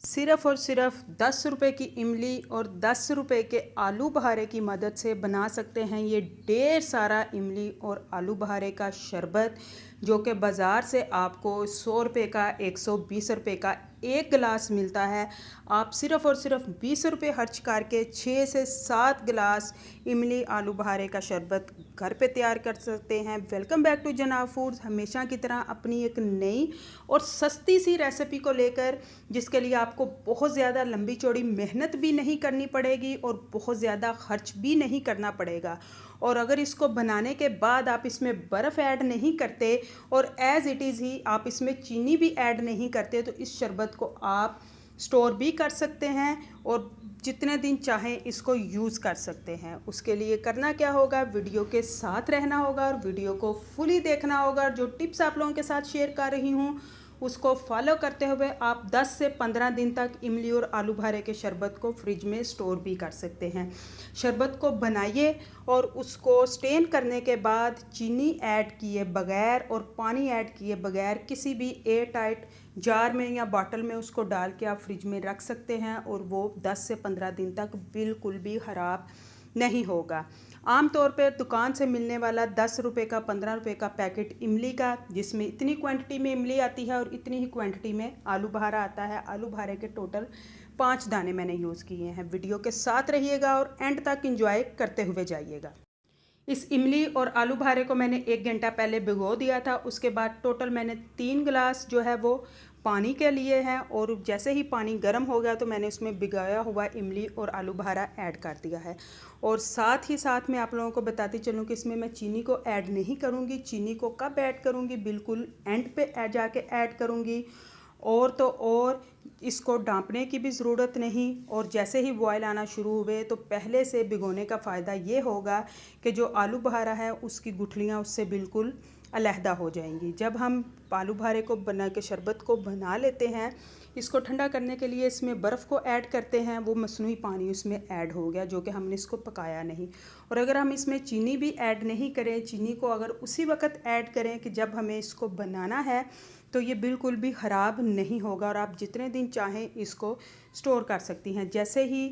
सिर्फ़ और सिर्फ 10 रुपए की इमली और 10 रुपए के आलू बहारे की मदद से बना सकते हैं ये ढेर सारा इमली और आलू बहारे का शरबत, जो कि बाज़ार से आपको 100 रुपए का 120 रुपए का एक गिलास मिलता है। आप सिर्फ़ और सिर्फ 20 रुपए खर्च करके 6 से 7 गिलास इमली आलू बहारे का शरबत घर पे तैयार कर सकते हैं। वेलकम बैक टू जनाब फूड्स। हमेशा की तरह अपनी एक नई और सस्ती सी रेसिपी को लेकर, जिसके लिए आपको बहुत ज़्यादा लंबी चौड़ी मेहनत भी नहीं करनी पड़ेगी और बहुत ज़्यादा खर्च भी नहीं करना पड़ेगा। और अगर इसको बनाने के बाद आप इसमें बर्फ़ ऐड नहीं करते और एज़ इट इज़ ही आप इसमें चीनी भी ऐड नहीं करते, तो इस शरबत को आप स्टोर भी कर सकते हैं और जितने दिन चाहें इसको यूज़ कर सकते हैं। उसके लिए करना क्या होगा, वीडियो के साथ रहना होगा और वीडियो को फुली देखना होगा। जो टिप्स आप लोगों के साथ शेयर कर रही हूँ उसको फॉलो करते हुए आप 10 से 15 दिन तक इमली और आलू बहारे के शरबत को फ्रिज में स्टोर भी कर सकते हैं। शरबत को बनाइए और उसको स्टेन करने के बाद चीनी ऐड किए बगैर और पानी ऐड किए बगैर किसी भी एयर टाइट जार में या बॉटल में उसको डाल के आप फ्रिज में रख सकते हैं और वो 10 से 15 दिन तक बिल्कुल भी ख़राब नहीं होगा। आम तौर पे दुकान से मिलने वाला 10 रुपये का 15 रुपये का पैकेट इमली का, जिसमें इतनी क्वांटिटी में इमली आती है और इतनी ही क्वांटिटी में आलू बहारा आता है। आलू बहारे के टोटल 5 दाने मैंने यूज़ किए हैं। वीडियो के साथ रहिएगा और एंड तक इंजॉय करते हुए जाइएगा। इस इमली और आलू बहारे को मैंने 1 घंटा पहले भिगो दिया था। उसके बाद टोटल मैंने 3 गिलास जो है वो पानी के लिए हैं और जैसे ही पानी गर्म हो गया तो मैंने उसमें भिगाया हुआ इमली और आलू बहारा ऐड कर दिया है। और साथ ही साथ मैं आप लोगों को बताती चलूँ कि इसमें मैं चीनी को ऐड नहीं करूँगी। चीनी को कब ऐड करूँगी, बिल्कुल एंड पे जाके ऐड करूँगी। और तो और इसको ढाँपने की भी ज़रूरत नहीं। और जैसे ही बॉयल आना शुरू हुए तो पहले से भिगोने का फ़ायदा ये होगा कि जो आलू बहारा है उसकी गुठलियाँ उससे बिल्कुल अलहदा हो जाएंगी। जब हम आलू बहारे को बना के शरबत को बना लेते हैं, इसको ठंडा करने के लिए इसमें बर्फ़ को ऐड करते हैं, वो मसनूई पानी उसमें ऐड हो गया जो कि हमने इसको पकाया नहीं। और अगर हम इसमें चीनी भी ऐड नहीं करें, चीनी को अगर उसी वक्त ऐड करें कि जब हमें इसको बनाना है, तो ये बिल्कुल भी ख़राब नहीं होगा और आप जितने दिन चाहें इसको स्टोर कर सकती हैं। जैसे ही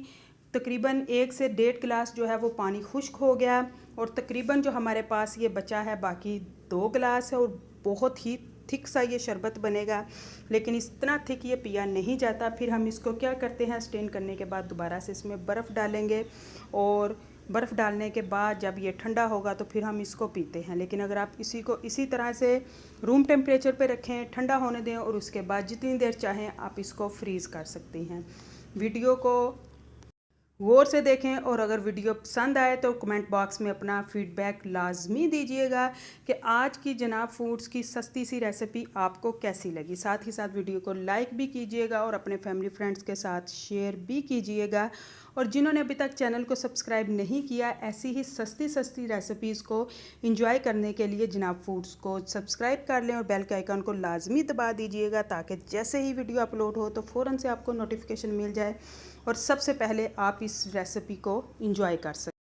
तकरीबन 1 से 1.5 गिलास जो है वो पानी खुश्क हो गया और तकरीबन जो हमारे पास ये बचा है बाकी 2 गिलास है और बहुत ही थिक सा ये शरबत बनेगा। लेकिन इतना थिक ये पिया नहीं जाता। फिर हम इसको क्या करते हैं, स्टेन करने के बाद दोबारा से इसमें बर्फ़ डालेंगे और बर्फ़ डालने के बाद जब ये ठंडा होगा तो फिर हम इसको पीते हैं। लेकिन अगर आप इसी को इसी तरह से रूम टेम्परेचर पे रखें, ठंडा होने दें और उसके बाद जितनी देर चाहें आप इसको फ्रीज़ कर सकती हैं। वीडियो को गौर से देखें और अगर वीडियो पसंद आए तो कमेंट बॉक्स में अपना फीडबैक लाजमी दीजिएगा कि आज की जनाब फूड्स की सस्ती सी रेसिपी आपको कैसी लगी। साथ ही साथ वीडियो को लाइक भी कीजिएगा और अपने फैमिली फ्रेंड्स के साथ शेयर भी कीजिएगा। और जिन्होंने अभी तक चैनल को सब्सक्राइब नहीं किया, ऐसी ही सस्ती सस्ती रेसिपीज़ को इंजॉय करने के लिए जनाब फूड्स को सब्सक्राइब कर लें और बेल के आइकन को लाजमी दबा दीजिएगा ताकि जैसे ही वीडियो अपलोड हो तो फ़ौरन से आपको नोटिफिकेशन मिल जाए और सबसे पहले आप इस रेसिपी को इंजॉय कर सकें।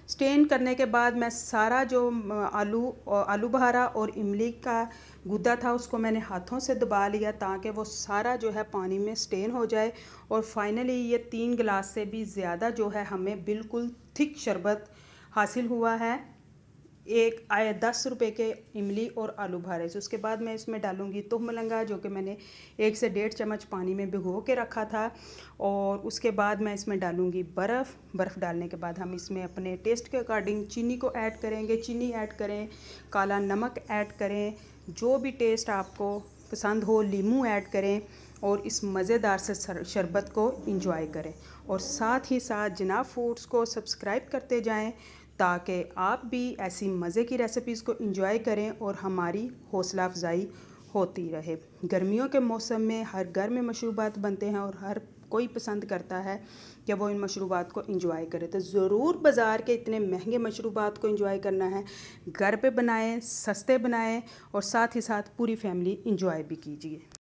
स्टेन करने के बाद मैं सारा जो आलू बहारा और इमली का गुद्दा था उसको मैंने हाथों से दबा लिया ताकि वो सारा जो है पानी में स्टेन हो जाए। और फाइनली ये 3 गिलास से भी ज़्यादा जो है हमें बिल्कुल थिक शरबत हासिल हुआ है 10 रुपये के इमली और आलू बहारे से। उसके बाद मैं इसमें डालूँगी तुहमलंगा जो कि मैंने 1 से 1.5 चम्मच पानी में भिगो के रखा था। और उसके बाद मैं इसमें डालूँगी बर्फ़ डालने के बाद हम इसमें अपने टेस्ट के अकॉर्डिंग चीनी को ऐड करेंगे। चीनी ऐड करें, काला नमक ऐड करें, जो भी टेस्ट आपको पसंद हो, लीमू ऐड करें और इस मज़ेदार से शरबत को इंजॉय करें। और साथ ही साथ जनाब फूड्स को सब्सक्राइब करते जाएं ताकि आप भी ऐसी मज़े की रेसिपीज़ को इंजॉय करें और हमारी हौसला अफजाई होती रहे। गर्मियों के मौसम में हर घर में मशरूबात बनते हैं और हर कोई पसंद करता है कि वो इन मशरूबात को इंजॉय करे। तो ज़रूर बाज़ार के इतने महंगे मशरूबात को इंजॉय करना है, घर पे बनाएं, सस्ते बनाएं और साथ ही साथ पूरी फैमिली इंजॉय भी कीजिए।